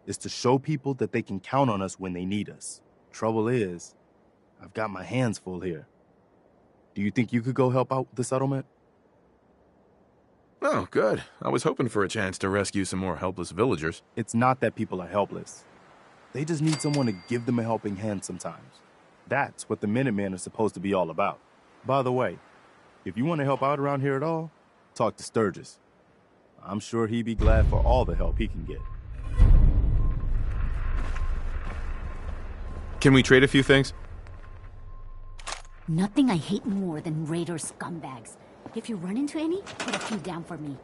is to show people that they can count on us when they need us. Trouble is, I've got my hands full here. Do you think you could go help out with the settlement? Oh, good. I was hoping for a chance to rescue some more helpless villagers. It's not that people are helpless. They just need someone to give them a helping hand sometimes. That's what the Minutemen are supposed to be all about. By the way, if you want to help out around here at all, talk to Sturgis. I'm sure he'd be glad for all the help he can get. Can we trade a few things? Nothing I hate more than raider scumbags. If you run into any, put a few down for me.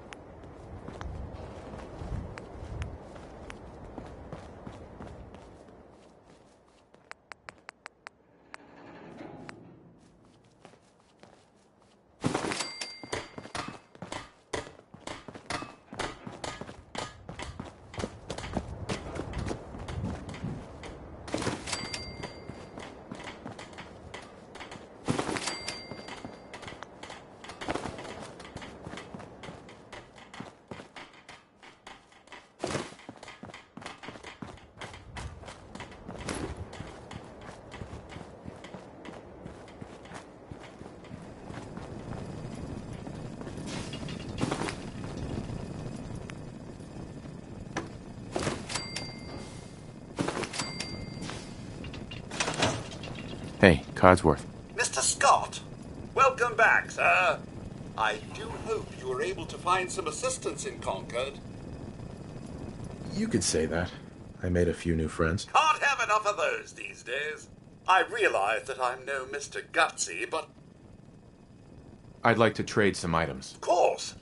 Hey, Codsworth. Mr. Scott, welcome back, sir. I do hope you were able to find some assistance in Concord. You could say that. I made a few new friends. Can't have enough of those these days. I realize that I'm no Mr. Gutsy, but... I'd like to trade some items. Of course.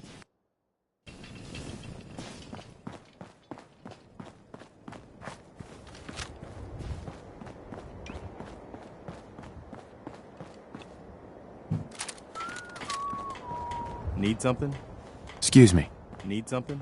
Need something? Excuse me. Need something?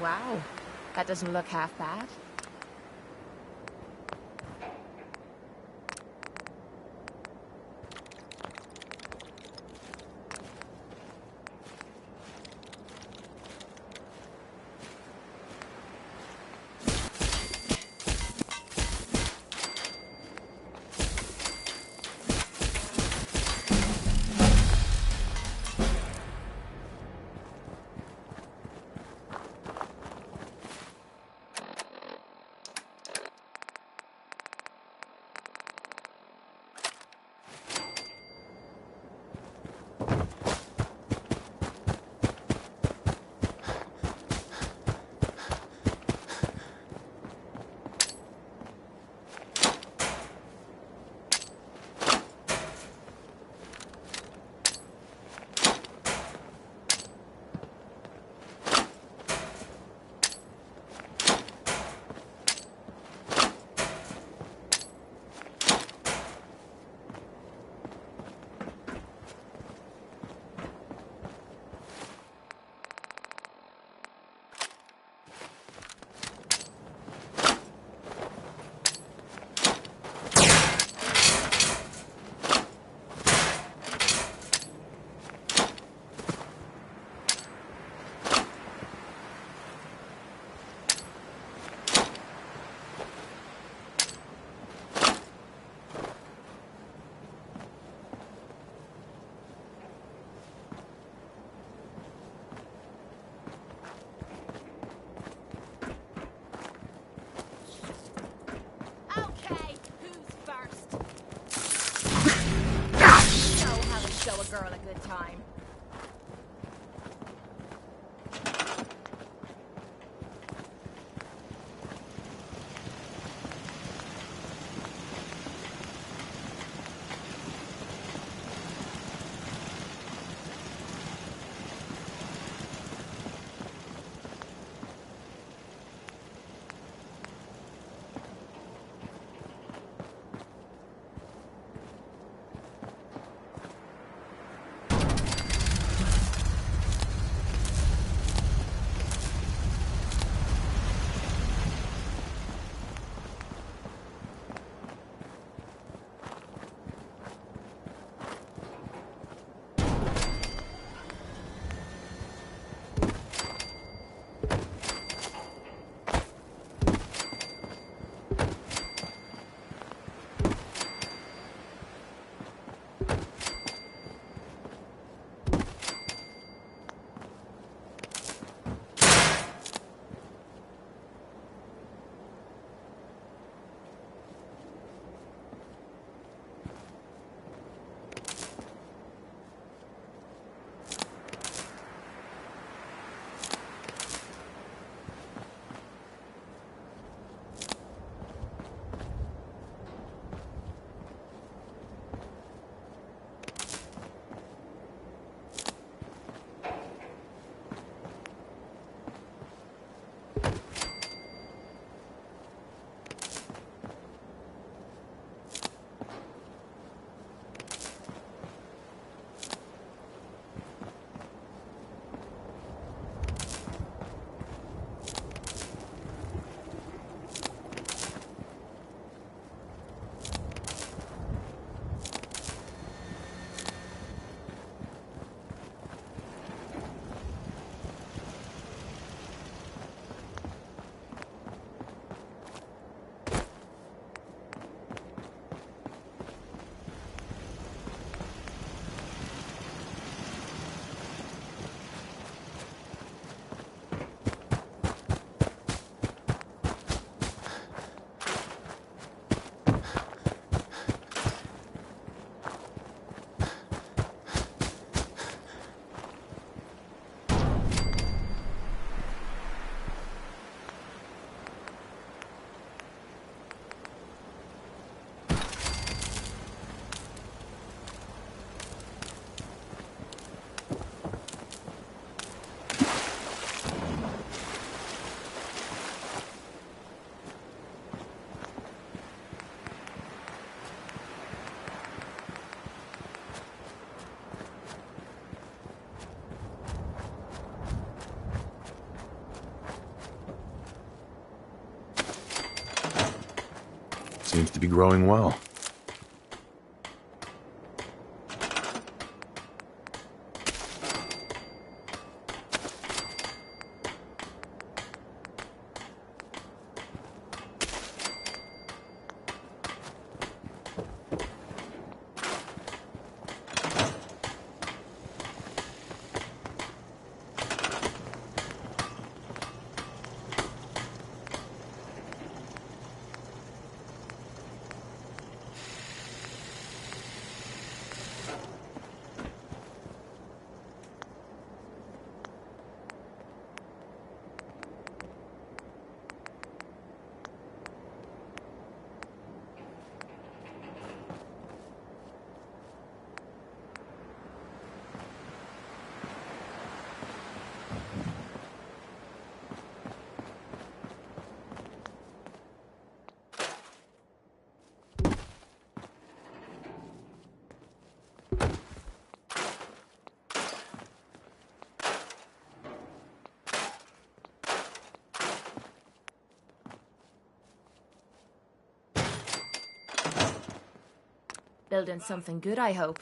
Wow, that doesn't look half bad. girl a good time. Seems to be growing well. Building something good, I hope.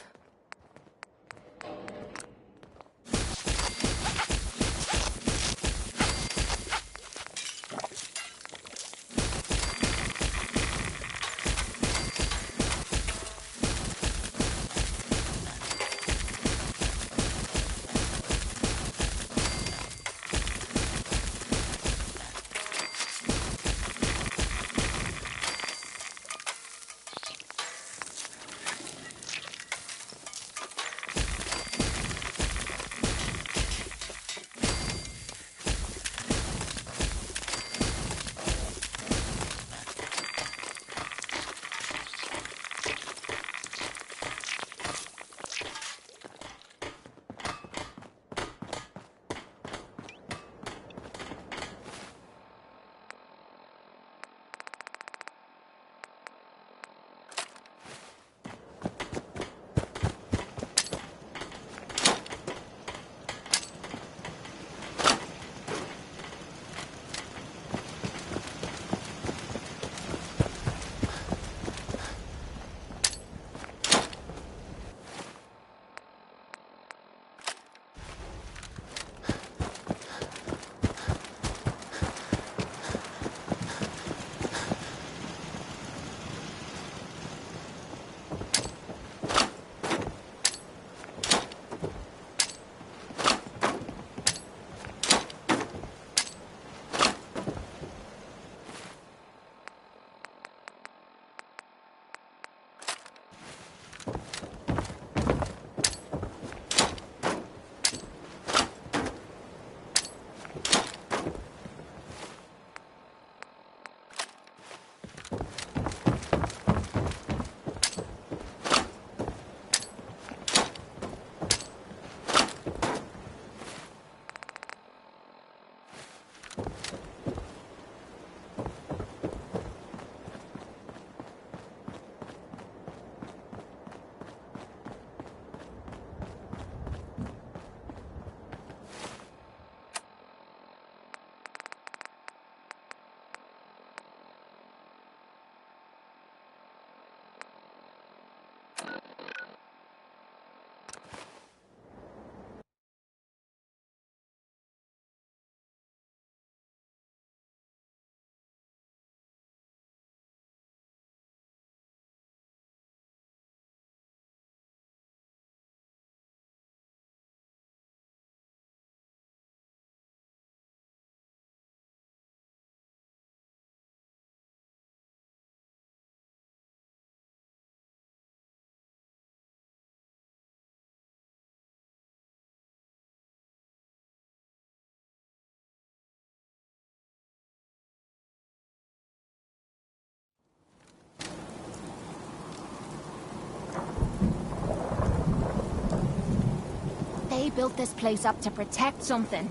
They built this place up to protect something.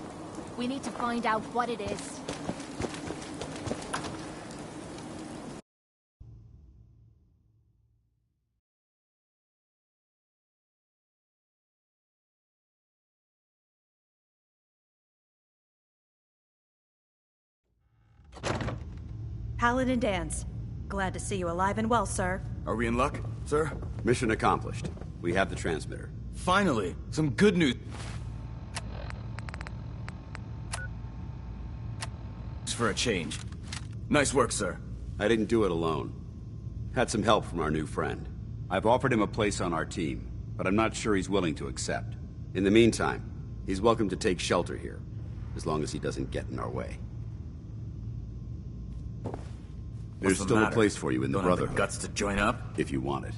We need to find out what it is. Paladin Dance. Glad to see you alive and well, sir. Are we in luck, sir? Mission accomplished. We have the transmitter. Finally, some good news. For a change. Nice work, sir. I didn't do it alone. Had some help from our new friend. I've offered him a place on our team, but I'm not sure he's willing to accept. In the meantime, he's welcome to take shelter here, as long as he doesn't get in our way. There's What's the still a matter? place for you in the Don't have Brotherhood. the guts to join up? If you want it.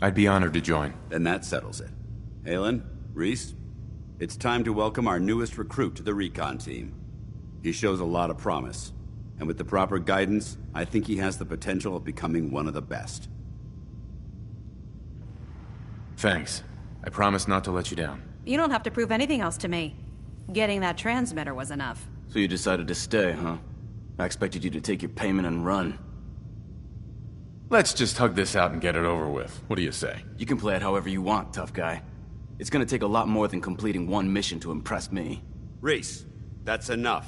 I'd be honored to join. Then that settles it. Halen, Reese, it's time to welcome our newest recruit to the Recon team. He shows a lot of promise, and with the proper guidance, I think he has the potential of becoming one of the best. Thanks. I promise not to let you down. You don't have to prove anything else to me. Getting that transmitter was enough. So you decided to stay, huh? I expected you to take your payment and run. Let's just hug this out and get it over with. What do you say? You can play it however you want, tough guy. It's gonna take a lot more than completing one mission to impress me. Reese, that's enough.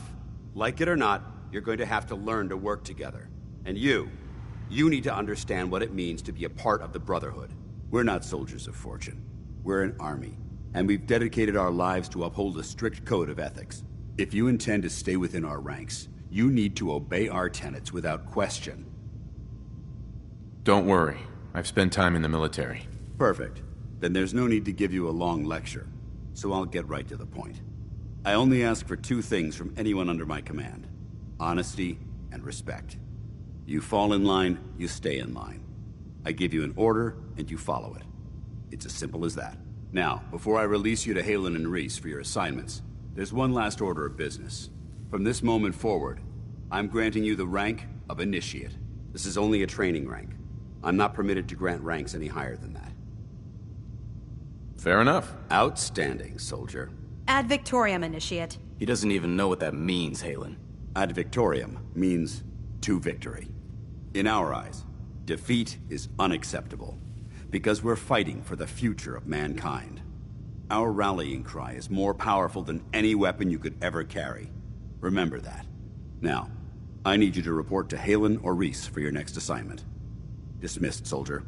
Like it or not, you're going to have to learn to work together. And you need to understand what it means to be a part of the Brotherhood. We're not soldiers of fortune. We're an army. And we've dedicated our lives to uphold a strict code of ethics. If you intend to stay within our ranks, you need to obey our tenets without question. Don't worry. I've spent time in the military. Perfect. Then there's no need to give you a long lecture. So I'll get right to the point. I only ask for two things from anyone under my command: honesty and respect. You fall in line, you stay in line. I give you an order, and you follow it. It's as simple as that. Now, before I release you to Halen and Reese for your assignments, there's one last order of business. From this moment forward, I'm granting you the rank of Initiate. This is only a training rank. I'm not permitted to grant ranks any higher than that. Fair enough. Outstanding, soldier. Ad Victoriam, Initiate. He doesn't even know what that means, Halen. Ad Victoriam means to victory. In our eyes, defeat is unacceptable, because we're fighting for the future of mankind. Our rallying cry is more powerful than any weapon you could ever carry. Remember that. Now, I need you to report to Halen or Reese for your next assignment. Dismissed, soldier.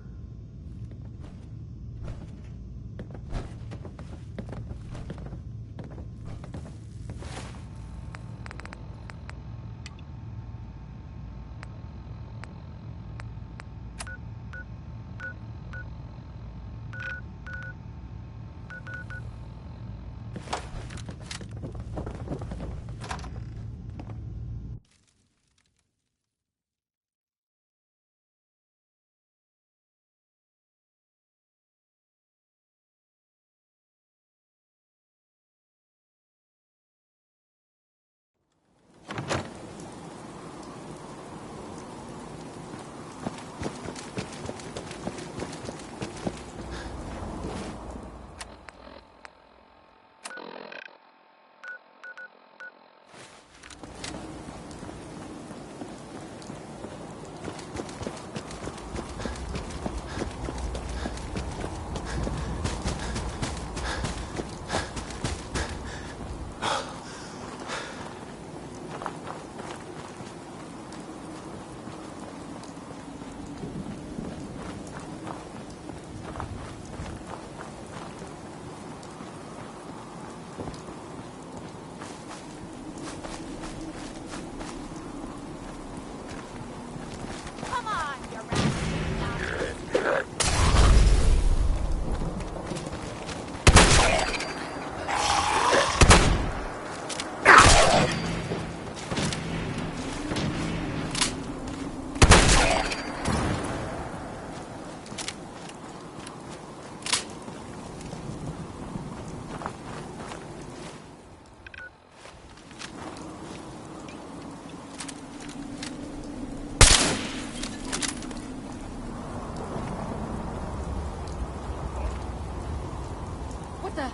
the...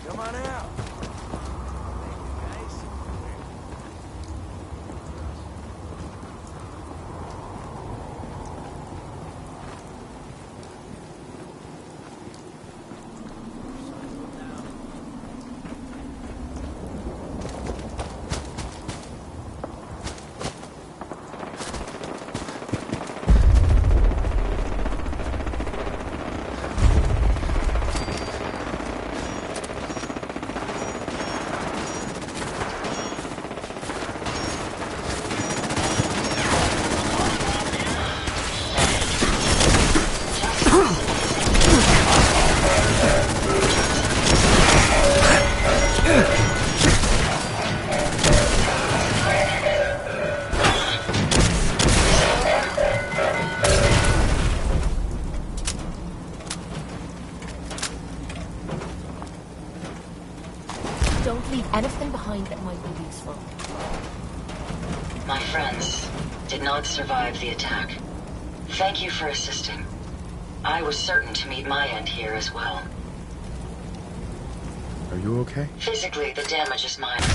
Come on out. Don't leave anything behind that might be useful. My friends did not survive the attack. Thank you for assisting. I was certain to meet my end here as well. Are you okay? Physically, the damage is minor,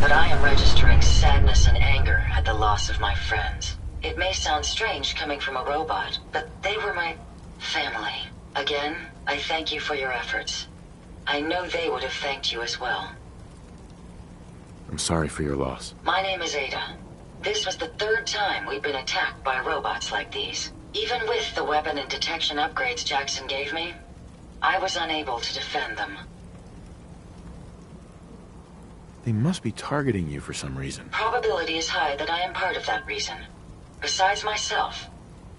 but I am registering sadness and anger at the loss of my friends. It may sound strange coming from a robot, but they were my family. Again, I thank you for your efforts. I know they would have thanked you as well. I'm sorry for your loss. My name is Ada. This was the third time we've been attacked by robots like these. Even with the weapon and detection upgrades Jackson gave me, I was unable to defend them. They must be targeting you for some reason. Probability is high that I am part of that reason. Besides myself,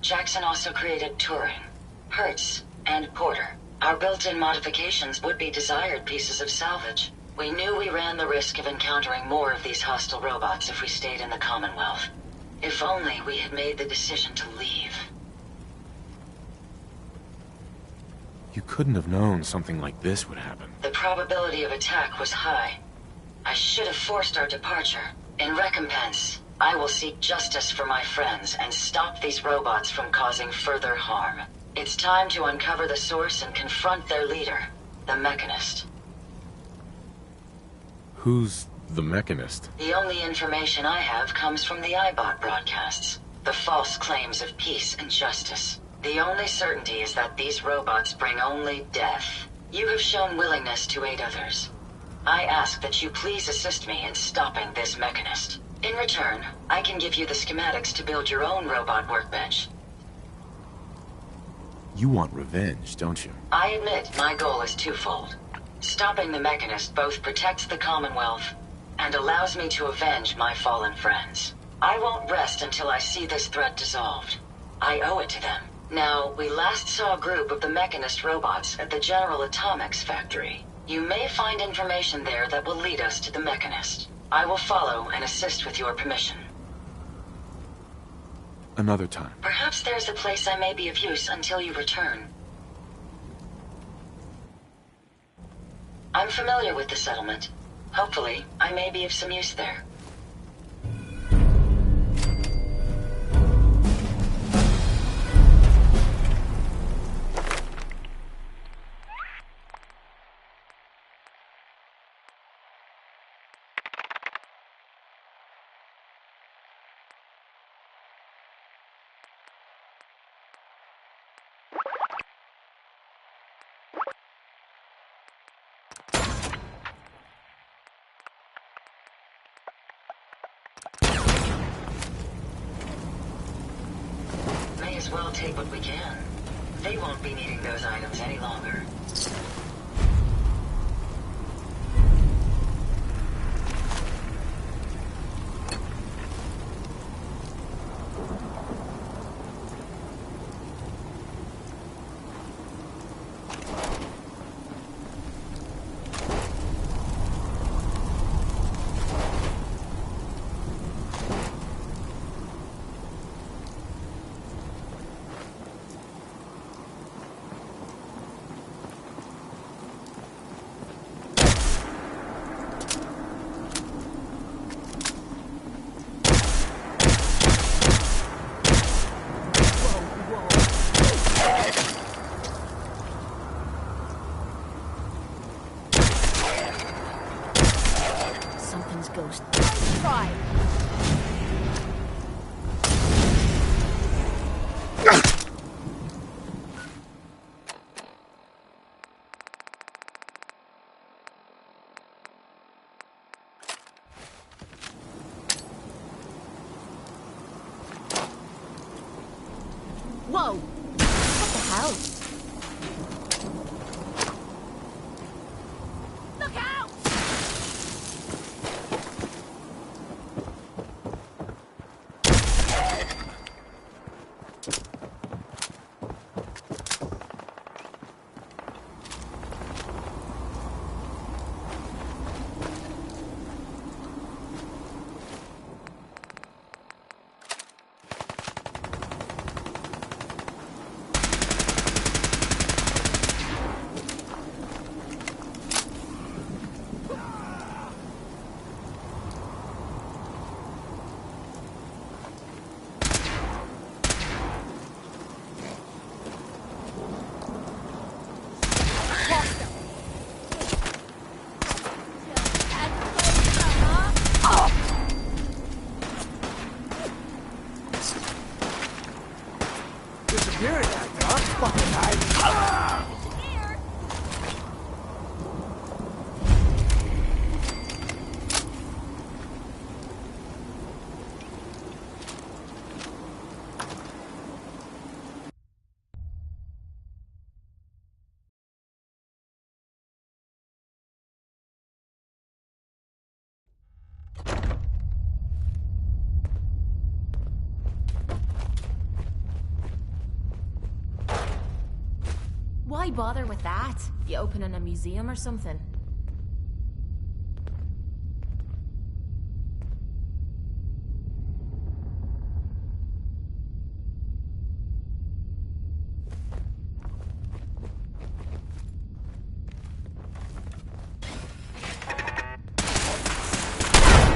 Jackson also created Turing, Hertz, and Porter. Our built-in modifications would be desired pieces of salvage. We knew we ran the risk of encountering more of these hostile robots if we stayed in the Commonwealth. If only we had made the decision to leave. You couldn't have known something like this would happen. The probability of attack was high. I should have forced our departure. In recompense, I will seek justice for my friends and stop these robots from causing further harm. It's time to uncover the source and confront their leader, the Mechanist. Who's the Mechanist? The only information I have comes from the iBot broadcasts. The false claims of peace and justice. The only certainty is that these robots bring only death. You have shown willingness to aid others. I ask that you please assist me in stopping this Mechanist. In return, I can give you the schematics to build your own robot workbench. You want revenge, don't you? I admit my goal is twofold. Stopping the Mechanist both protects the Commonwealth and allows me to avenge my fallen friends. I won't rest until I see this threat dissolved. I owe it to them. Now, we last saw a group of the Mechanist robots at the General Atomics factory. You may find information there that will lead us to the Mechanist. I will follow and assist with your permission. Another time. Perhaps there's a place I may be of use until you return. I'm familiar with the settlement. Hopefully, I may be of some use there. May as well take what we can. They won't be needing those items any longer. Whoa! What the hell? Look out! Disappearing actor, I'm fucking hiding. Why bother with that? You opening a museum or something?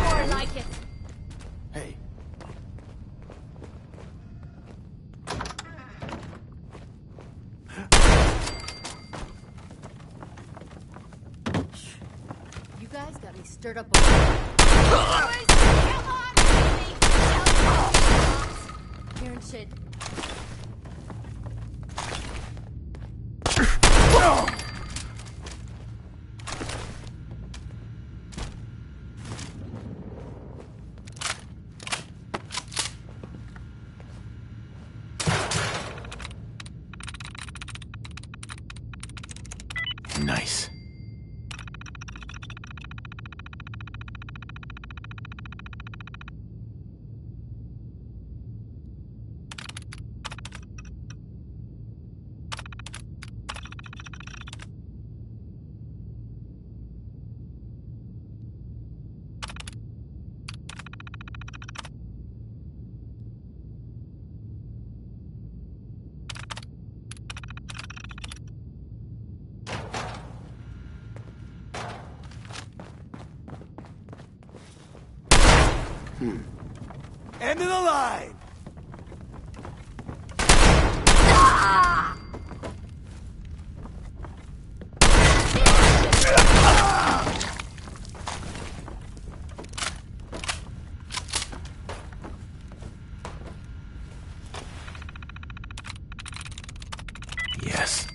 More like it. Hey, You guys got me stirred up. Come on, baby! Hearing shit. Nice. end of the line. Yes.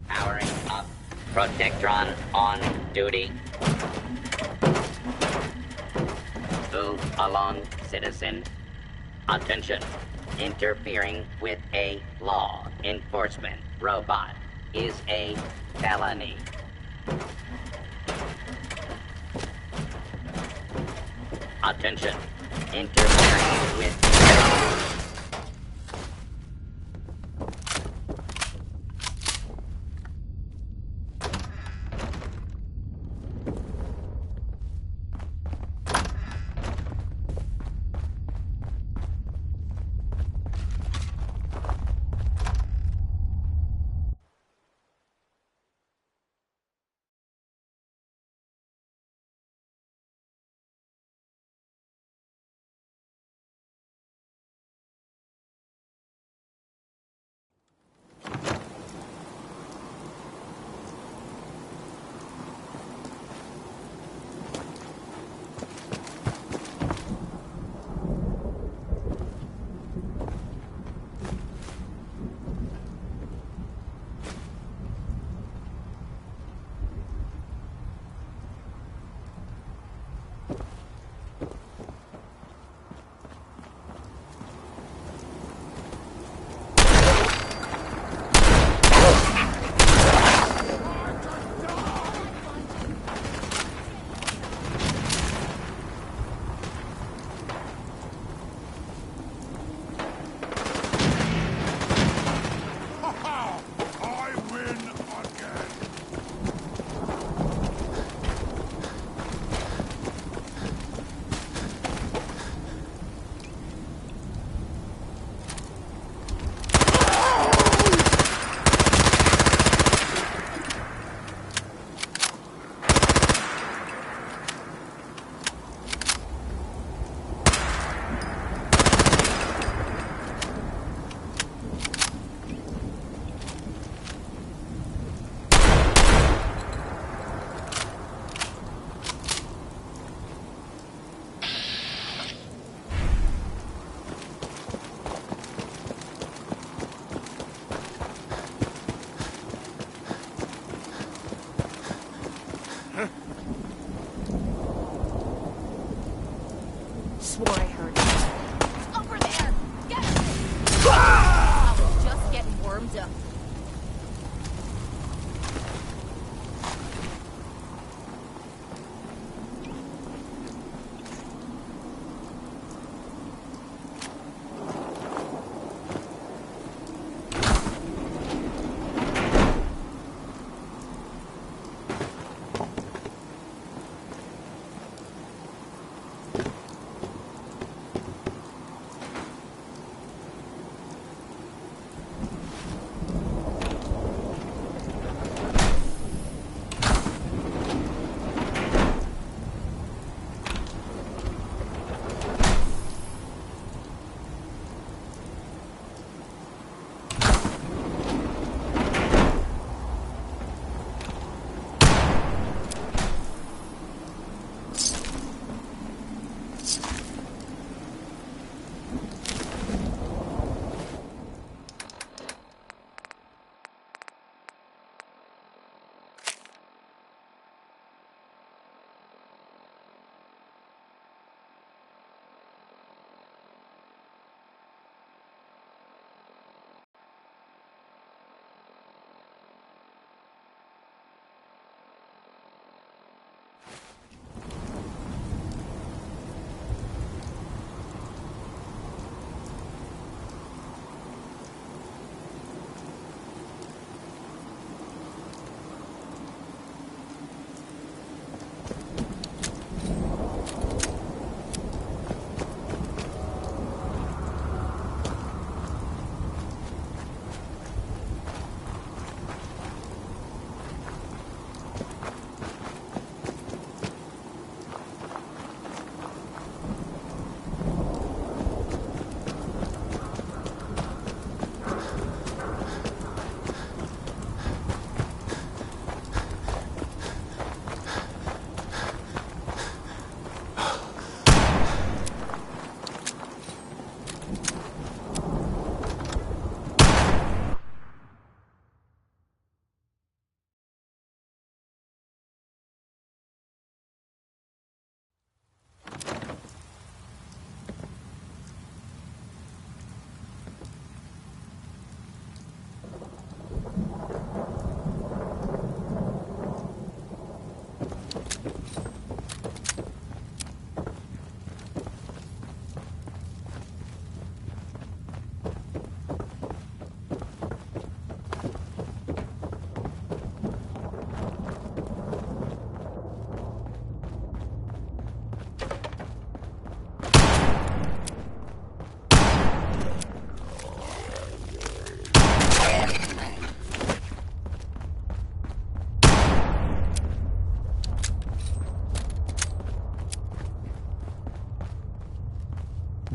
Powering up. Protectron on duty. Move along, citizen. Attention. Interfering with a law enforcement robot is a felony. Attention. Interfering with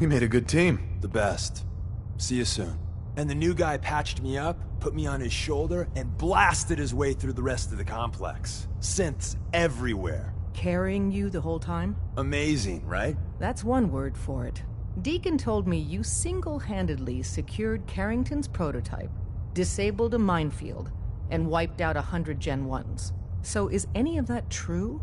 We made a good team. The best. See you soon. And the new guy patched me up, put me on his shoulder, and blasted his way through the rest of the complex. Synths everywhere. Carrying you the whole time? Amazing, right? That's one word for it. Deacon told me you single-handedly secured Carrington's prototype, disabled a minefield, and wiped out 100 Gen 1s. So is any of that true?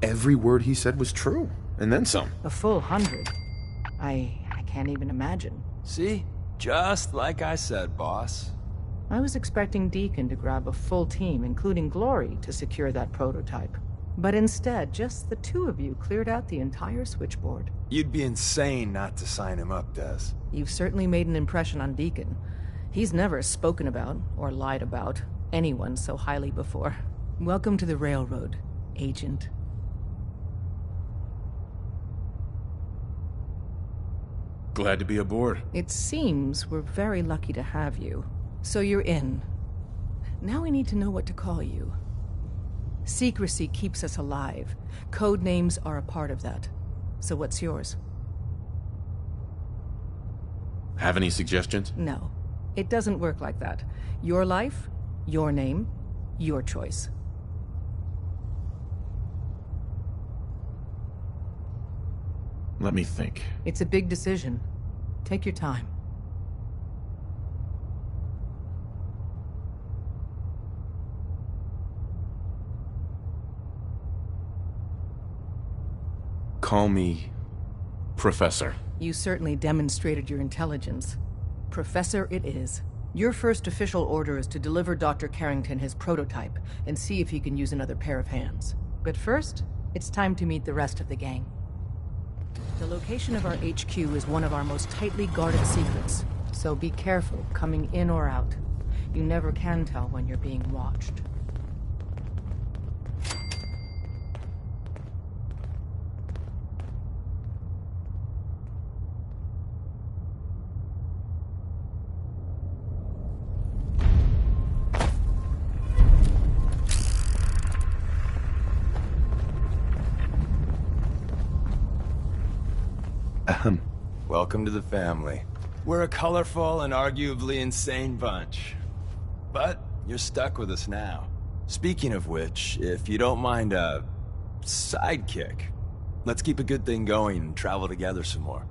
Every word he said was true, and then some. A full 100. I can't even imagine. See? Just like I said, boss. I was expecting Deacon to grab a full team, including Glory, to secure that prototype. But instead, just the two of you cleared out the entire switchboard. You'd be insane not to sign him up, Des. You've certainly made an impression on Deacon. He's never spoken about, or lied about, anyone so highly before. Welcome to the Railroad, Agent. Glad to be aboard. It seems we're very lucky to have you. So you're in. Now we need to know what to call you. Secrecy keeps us alive. Code names are a part of that. So what's yours? Have any suggestions? No. It doesn't work like that. Your life, your name, your choice. Let me think. It's a big decision. Take your time. Call me Professor. You certainly demonstrated your intelligence. Professor it is. Your first official order is to deliver Dr. Carrington his prototype and see if he can use another pair of hands. But first, it's time to meet the rest of the gang. The location of our HQ is one of our most tightly guarded secrets, so be careful coming in or out. You never can tell when you're being watched. Welcome to the family. We're a colorful and arguably insane bunch. But you're stuck with us now. Speaking of which, if you don't mind a sidekick, let's keep a good thing going and travel together some more.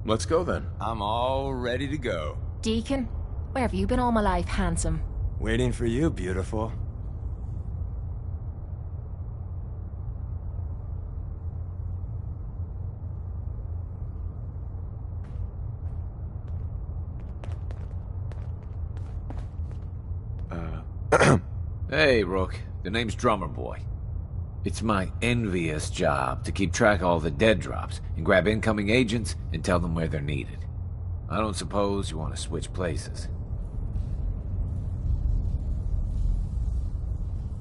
Let's go then. I'm all ready to go. Deacon, where have you been all my life, handsome? Waiting for you, beautiful. Hey, Rook. The name's Drummer Boy. It's my envious job to keep track of all the dead drops and grab incoming agents and tell them where they're needed. I don't suppose you want to switch places.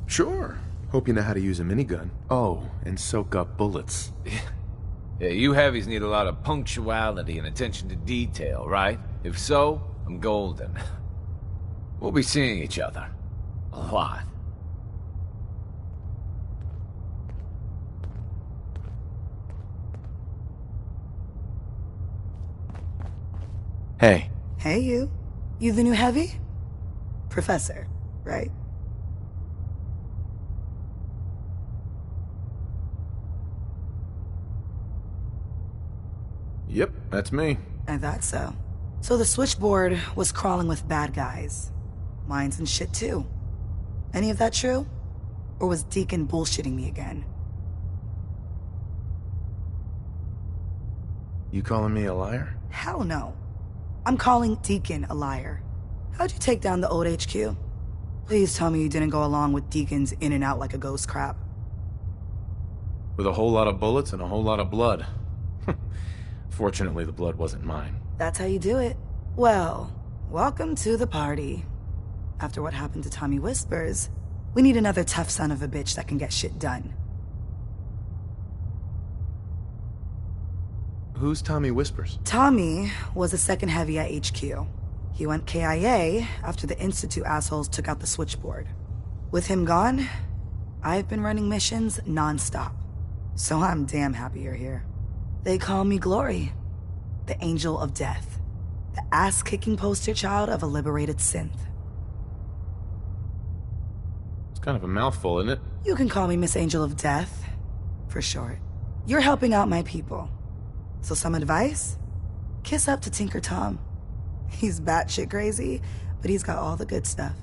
Sure. Hope you know how to use a minigun. Oh, and soak up bullets. Yeah, you heavies need a lot of punctuality and attention to detail, right? If so, I'm golden. We'll be seeing each other. A lot. Hey. Hey, you. You the new heavy? Professor, right? Yep, that's me. I thought so. So the switchboard was crawling with bad guys. Mines and shit, too. Any of that true? Or was Deacon bullshitting me again? You calling me a liar? Hell no. I'm calling Deacon a liar. How'd you take down the old HQ? Please tell me you didn't go along with Deacon's in and out like a ghost crap. With a whole lot of bullets and a whole lot of blood. Fortunately, the blood wasn't mine. That's how you do it. Well, welcome to the party. After what happened to Tommy Whispers, we need another tough son of a bitch that can get shit done. Who's Tommy Whispers? Tommy was the second heavy at HQ. He went KIA after the Institute assholes took out the switchboard. With him gone, I've been running missions non-stop. So I'm damn happy you're here. They call me Glory, the Angel of Death, the ass-kicking poster child of a liberated synth. It's kind of a mouthful, isn't it? You can call me Miss Angel of Death, for short. You're helping out my people. So some advice? Kiss up to Tinker Tom. He's batshit crazy, but he's got all the good stuff.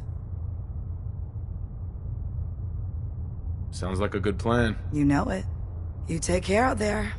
Sounds like a good plan. You know it. You take care out there.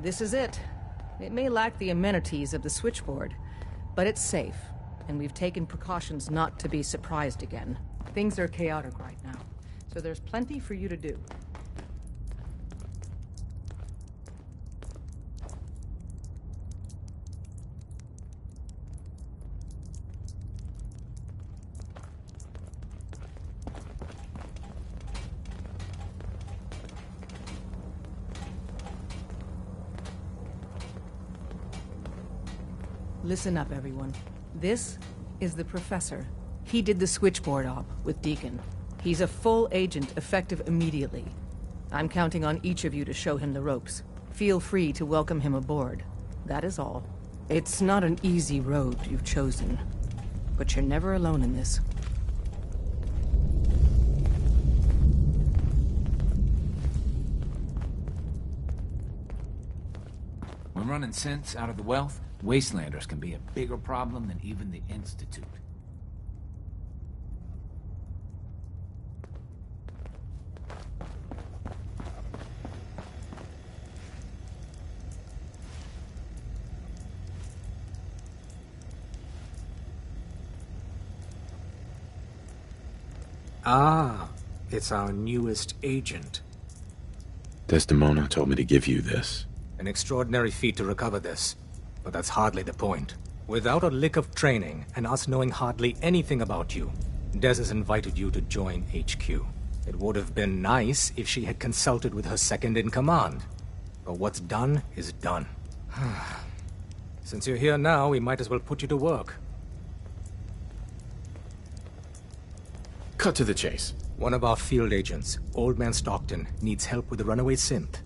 This is it. It may lack the amenities of the switchboard, but it's safe, and we've taken precautions not to be surprised again. Things are chaotic right now, so there's plenty for you to do. Listen up, everyone. This is the Professor. He did the switchboard op with Deacon. He's a full agent, effective immediately. I'm counting on each of you to show him the ropes. Feel free to welcome him aboard. That is all. It's not an easy road you've chosen, but you're never alone in this. When running synths out of the wealth, Wastelanders can be a bigger problem than even the Institute. Ah, it's our newest agent. Desdemona told me to give you this. An extraordinary feat to recover this. But that's hardly the point. Without a lick of training, and us knowing hardly anything about you, Des has invited you to join HQ. It would have been nice if she had consulted with her second-in-command. But what's done is done. Since you're here now, we might as well put you to work. Cut to the chase. One of our field agents, Old Man Stockton, needs help with the runaway synth,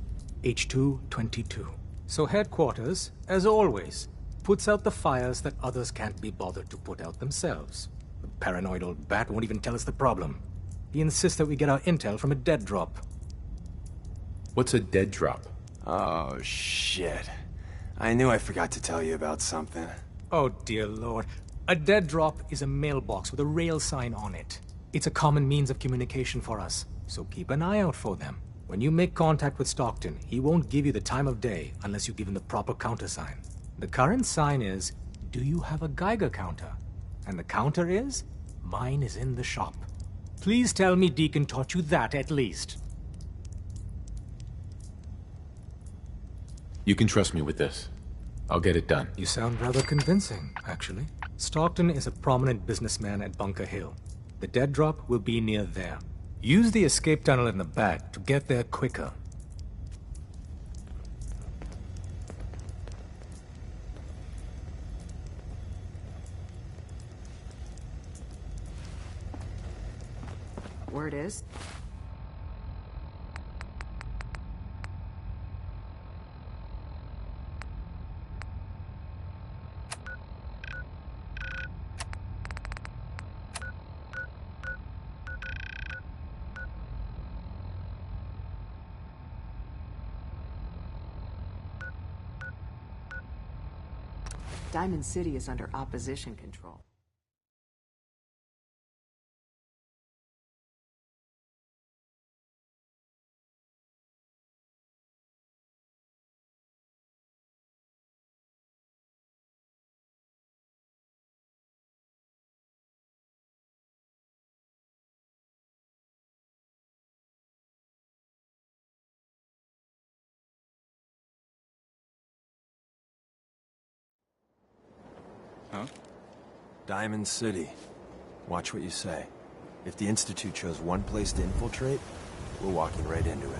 H222. So headquarters, as always, puts out the fires that others can't be bothered to put out themselves. The paranoid old bat won't even tell us the problem. He insists that we get our intel from a dead drop. What's a dead drop? Oh, shit. I knew I forgot to tell you about something. Oh, dear lord. A dead drop is a mailbox with a rail sign on it. It's a common means of communication for us, so keep an eye out for them. When you make contact with Stockton, he won't give you the time of day unless you give him the proper countersign. The current sign is, do you have a Geiger counter? And the counter is, mine is in the shop. Please tell me Deacon taught you that at least. You can trust me with this. I'll get it done. You sound rather convincing, actually. Stockton is a prominent businessman at Bunker Hill. The dead drop will be near there. Use the escape tunnel in the back to get there quicker. Word is? Diamond City is under opposition control. Huh? Diamond City. Watch what you say. If the Institute chose one place to infiltrate, we're walking right into it.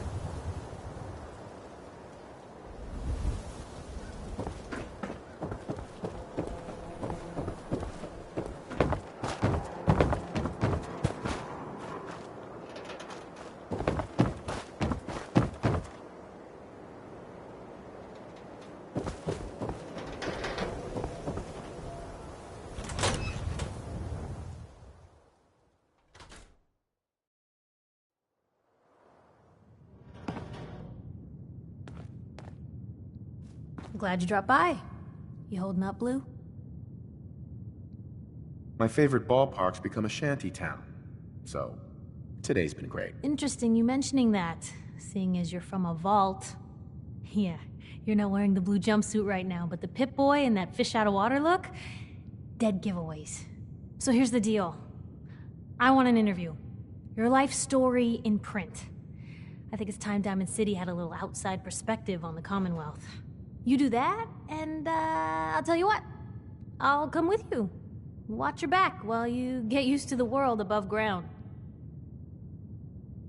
Glad you dropped by. You holding up, Blue? My favorite ballpark's become a shanty town. So, today's been great. Interesting you mentioning that, seeing as you're from a vault. Yeah, you're not wearing the blue jumpsuit right now, but the Pip-Boy and that fish-out-of-water look? Dead giveaways. So here's the deal. I want an interview. Your life story in print. I think it's time Diamond City had a little outside perspective on the Commonwealth. You do that, and I'll tell you what. I'll come with you. Watch your back while you get used to the world above ground.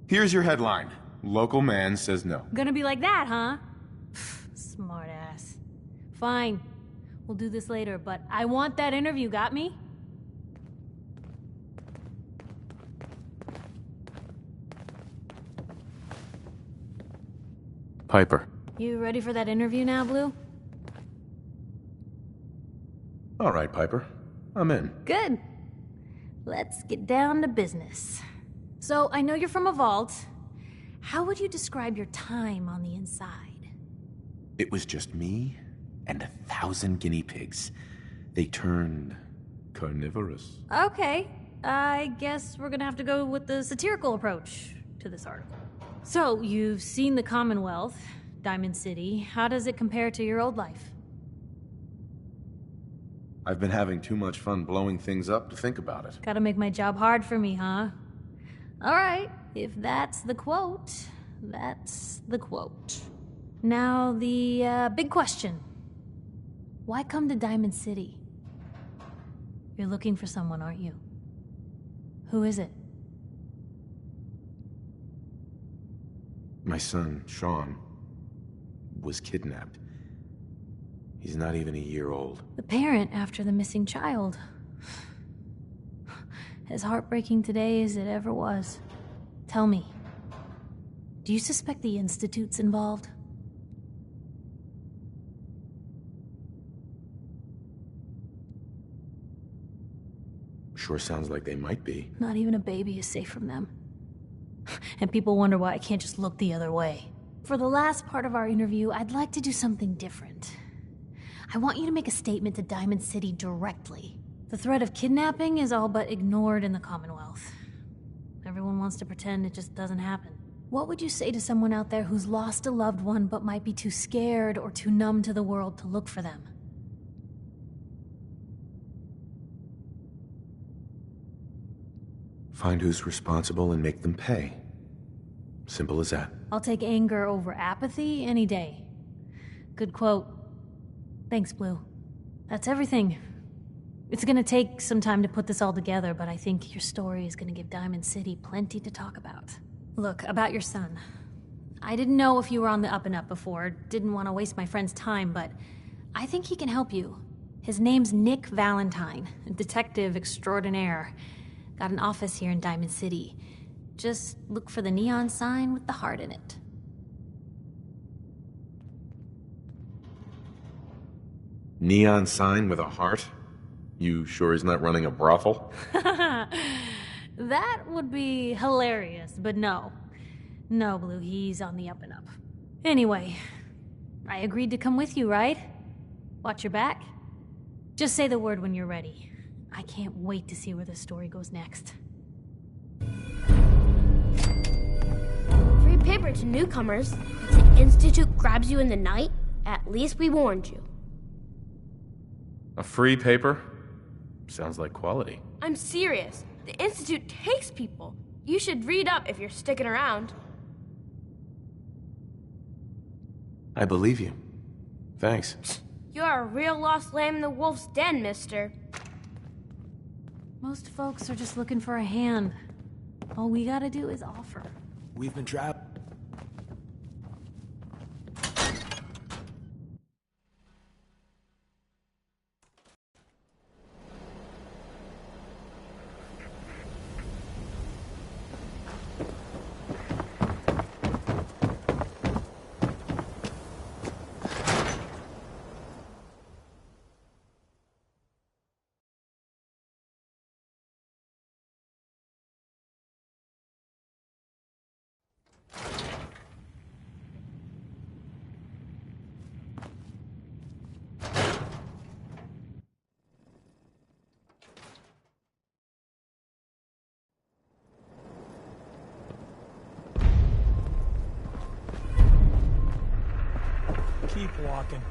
Here's your headline. Local man says no. Gonna be like that, huh? Smart ass. Fine. We'll do this later, but I want that interview, got me? Piper. You ready for that interview now, Blue? All right, Piper. I'm in. Good. Let's get down to business. So, I know you're from a vault. How would you describe your time on the inside? It was just me and 1,000 guinea pigs. They turned carnivorous. Okay. I guess we're gonna have to go with the satirical approach to this article. So, you've seen the Commonwealth, Diamond City. How does it compare to your old life? I've been having too much fun blowing things up to think about it. Gotta make my job hard for me, huh? Alright, if that's the quote, that's the quote. Now, the big question. Why come to Diamond City? You're looking for someone, aren't you? Who is it? My son, Sean, was kidnapped. He's not even a year old. The parent after the missing child. As heartbreaking today as it ever was. Tell me, do you suspect the Institute's involved? Sure sounds like they might be. Not even a baby is safe from them. And people wonder why I can't just look the other way. For the last part of our interview, I'd like to do something different. I want you to make a statement to Diamond City directly. The threat of kidnapping is all but ignored in the Commonwealth. Everyone wants to pretend it just doesn't happen. What would you say to someone out there who's lost a loved one but might be too scared or too numb to the world to look for them? Find who's responsible and make them pay. Simple as that. I'll take anger over apathy any day. Good quote. Thanks, Blue. That's everything. It's gonna take some time to put this all together, but I think your story is gonna give Diamond City plenty to talk about. Look, about your son. I didn't know if you were on the up and up before, didn't want to waste my friend's time, but I think he can help you. His name's Nick Valentine, a detective extraordinaire. Got an office here in Diamond City. Just look for the neon sign with the heart in it. Neon sign with a heart? You sure he's not running a brothel? That would be hilarious, but no. No, Blue, he's on the up and up. Anyway, I agreed to come with you, right? Watch your back? Just say the word when you're ready. I can't wait to see where this story goes next. Free paper to newcomers. If the Institute grabs you in the night, at least we warned you. A free paper? Sounds like quality. I'm serious. The Institute takes people. You should read up if you're sticking around. I believe you. Thanks. You're a real lost lamb in the wolf's den, mister. Most folks are just looking for a hand. All we gotta do is offer. We've been trapped. Keep walking.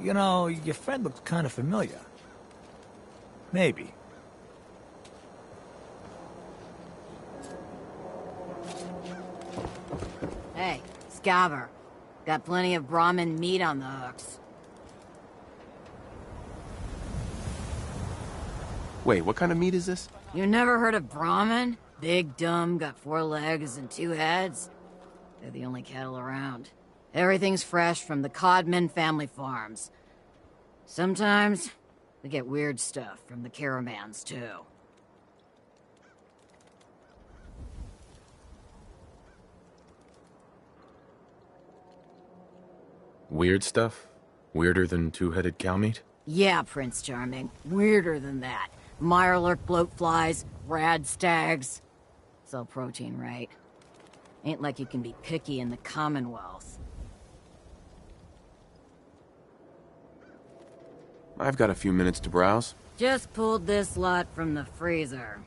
You know, your friend looks kind of familiar. Maybe. Hey, Scabber. Got plenty of Brahmin meat on the hooks. Wait, what kind of meat is this? You never heard of Brahmin? Big, dumb, got 4 legs and 2 heads. They're the only cattle around. Everything's fresh from the Codman family farms. Sometimes, we get weird stuff from the caravans, too. Weird stuff? Weirder than 2-headed cow meat? Yeah, Prince Charming. Weirder than that. Mirelurk bloatflies, rad stags. It's all protein, right? Ain't like you can be picky in the Commonwealth. I've got a few minutes to browse. Just pulled this lot from the freezer.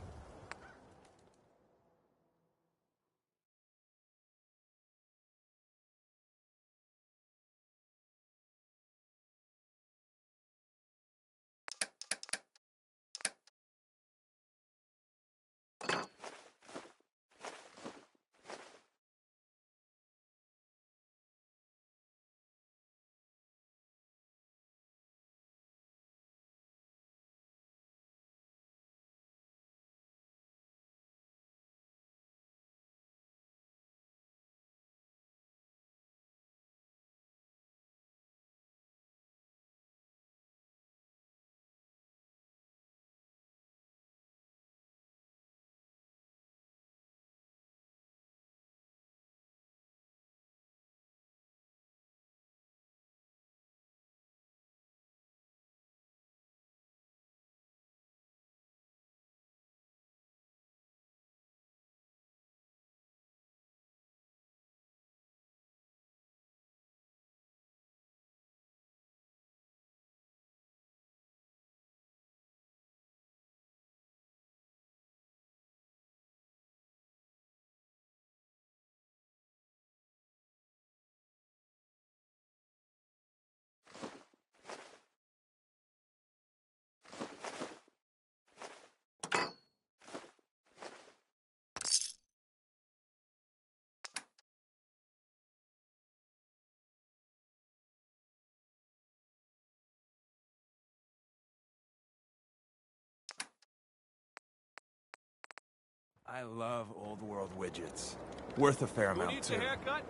I love old world widgets. Worth a fair amount, needs too. a haircut?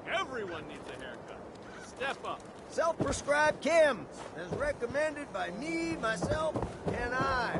Everyone needs a haircut. Step up. Self-prescribed chems, as recommended by me, myself, and I.